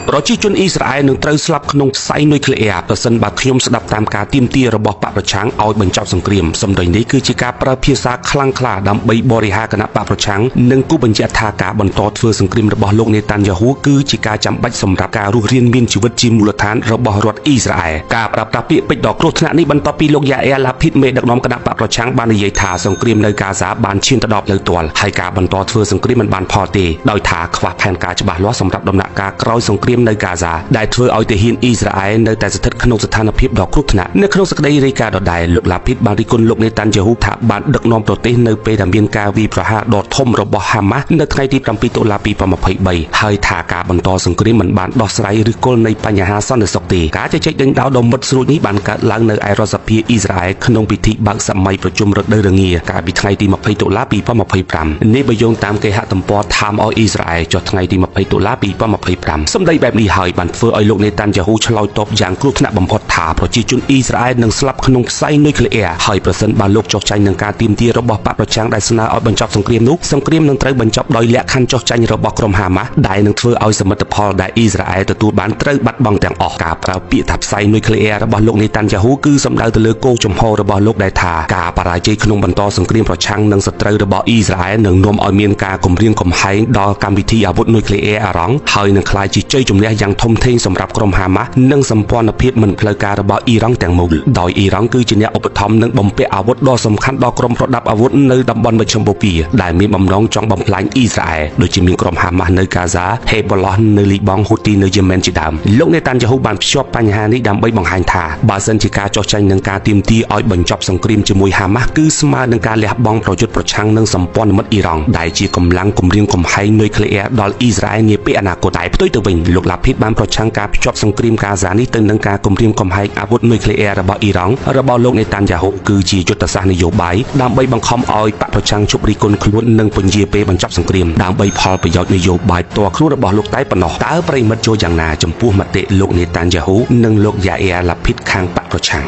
ប្រជាជនអ៊ីស្រាអែលនឹងត្រូវស្លាប់ក្នុងផ្សៃនុយក្លេអ៊ែរប្រសិនបើខ្ញុំស្ដាប់តាមការទាមទាររបស់បកប្រឆាំងឲ្យបញ្ចប់សង្គ្រាមសម្ដីនេះគឺជាការប្រើភាសាខ្លាំងក្លាដើម្បីបរិហាគណៈបកប្រឆាំងនិងគូបញ្ជាក់ថាការបន្តធ្វើសង្គ្រាមរបស់លោកនេតាន់យ៉ាហ៊ូគឺជាការចាំបាច់សម្រាប់ការរស់រានមានជីវិតជាមូលដ្ឋានរបស់រដ្ឋអ៊ីស្រាអែលការប្រើប្រាស់ពាក្យពេចន៍ដ៏គ្រោះថ្នាក់នេះបន្ទាប់ពីលោកយ៉ាអែរឡាភីតមេដឹកនាំគណៈបកប្រឆាំងបាននិយាយថាសង្គ្រាមនៅកាហ្សាបានឈានទៅដល់ផ្លូវទាល់ហើយការបន្តធ្វើសង្គ្រាមមិនបានផលទេដោយថាខ្វះផែនការច្បាស់លាស់សម្រាប់ដំណាក់កាលក្រោយសង្គ្រាមនៅកាហ្សាដែលធ្វើឲ្យទាហានអ៊ីស្រាអែលនៅតែស្ថិតក្នុងស្ថានភាពដ៏គ្រោះថ្នាក់នៅក្នុងសេចក្តីរាយការណ៍ដដែលលោកឡាភីតបានរិះគន់លោកនេតាន់យ៉ាហ៊ូថាបានដឹកនាំប្រទេសនៅពេលដែលមានការវាយប្រហារដ៏ធំរបស់ហាម៉ាស់នៅថ្ងៃទី7 តុលា 2023ហើយថាការបន្តសង្គ្រាមមិនបានដោះស្រាយឬគល់នៃបញ្ហាសន្តិសុខទេការជជែកដេញដោលដ៏មុតស្រួចនេះបានកើតឡើងនៅឯរដ្ឋសភាអ៊ីស្រាអែលក្នុងពិធីបើកសម័យប្រជុំរដូវរងាកាលពីថ្ងៃទី20 តុលា 2025នេះបើយោងតាមគេហទំព័រ Time of Israel ចុះថ្ងៃទី20 តុលា 2025សម្ដីបែបនេះហើយបានធ្វើឲ្យលោកនេតាន់យ៉ាហ៊ូឆ្លើយតបយ៉ាងគ្រោះថ្នាក់បំផុតថាប្រជាជនអ៊ីស្រាអែលនឹងស្លាប់ក្នុងផ្សៃនុយក្លេអ៊ែរហើយប្រសិនបើលោកចុះចាញ់នឹងការទាមទាររបស់បកប្រឆាំងដែលស្នើឲ្យបញ្ចប់សង្គ្រាមនោះសង្គ្រាមនឹងត្រូវបញ្ចប់ដោយលក្ខខណ្ឌចុះចាញ់របស់ក្រុមហាម៉ាស់ដែលនឹងធ្វើឲ្យសមិទ្ធផលដែលអ៊ីស្រាអែលទទួលបានត្រូវបាត់បង់ទាំងអស់ការប្រើពាក្យថាផ្សៃនុយក្លេអ៊ែររបស់លោកនេតាន់យ៉ាហ៊ូគឺសំដៅទៅលើគោលចំហរបស់លោកដែលថាការបរាជ័យក្នុងបន្តសង្គ្រាមប្រឆាំងនឹងសត្រូវរបស់អ៊ីស្រាអែលនឹងនាំឲ្យមានការគំរាមកំហែងដល់កម្មវិធីអាវុធនុយក្លេអ៊ែរអារ៉ង់ហើយនឹងក្លាយជាជ័យជំនះយ៉ាងធំធេងសម្រាប់ក្រុមហាម៉ាស់និងសម្ព័ន្ធភាពមិនផ្លូវការរបស់អ៊ីរ៉ង់ទាំងមូលដោយអ៊ីរ៉ង់គឺជាអ្នកឧបត្ថម្ភនិងបំពាក់អាវុធដ៏សំខាន់ដល់ក្រុមប្រដាប់អាវុធនៅតំបន់មជ្ឈមបូព៌ាដែលមានបំណងចង់បំផ្លាញអ៊ីស្រាអែលដូចជាមានក្រុមហាម៉ាស់នៅកាហ្សា ហេបឡោះនៅលីបង់ ហ៊ូទីនៅយេម៉ែនជាដើមលោកនេតាន់យ៉ាហ៊ូបានភ្ជាប់បញ្ហានេះដើម្បីបង្ហាញថាបើសិនជាការចោះចាញ់នឹងការទាមទារឲ្យបញ្ចប់សង្គ្រាមជាមួយហាម៉ាស់គឺស្មើនឹងការលះបង់ប្រយុទ្ធប្រឆាំងនឹងសម្ព័ន្ធមិត្តអ៊ីរ៉ង់ដែលជាកម្លាំងគំរាមកំហែងនុយក្លេអ៊ែរដល់អ៊ីស្រាអែលនាពេលអនាគតតែផ្ទុយទៅវិញលោកឡាភីតបានប្រឆាំងការភ្ជាប់សង្គ្រាមកាហ្សានេះទៅនឹងការគំរាមកំហែងអាវុធនុយក្លេអ៊ែររបស់អ៊ីរ៉ង់របស់លោកនេតាន់យ៉ាហ៊ូគឺជាយុទ្ធសាស្ត្រនយោបាយដើម្បីបង្ខំឲ្យបកប្រឆាំងជប់រិះគន់ខ្លួននិងពន្យាពេលបញ្ចប់សង្គ្រាមដើម្បីផលប្រយោជន៍នយោបាយផ្ទាល់ខ្លួនរបស់លោកតែប៉ុណ្ណោះតើប្រិមិត្តចូលយ៉ាងណាចំពោះមតិលោកនេតាន់យ៉ាហ៊ូនិងលោកយ៉ាអែរឡាភីតខាងបកប្រឆាំង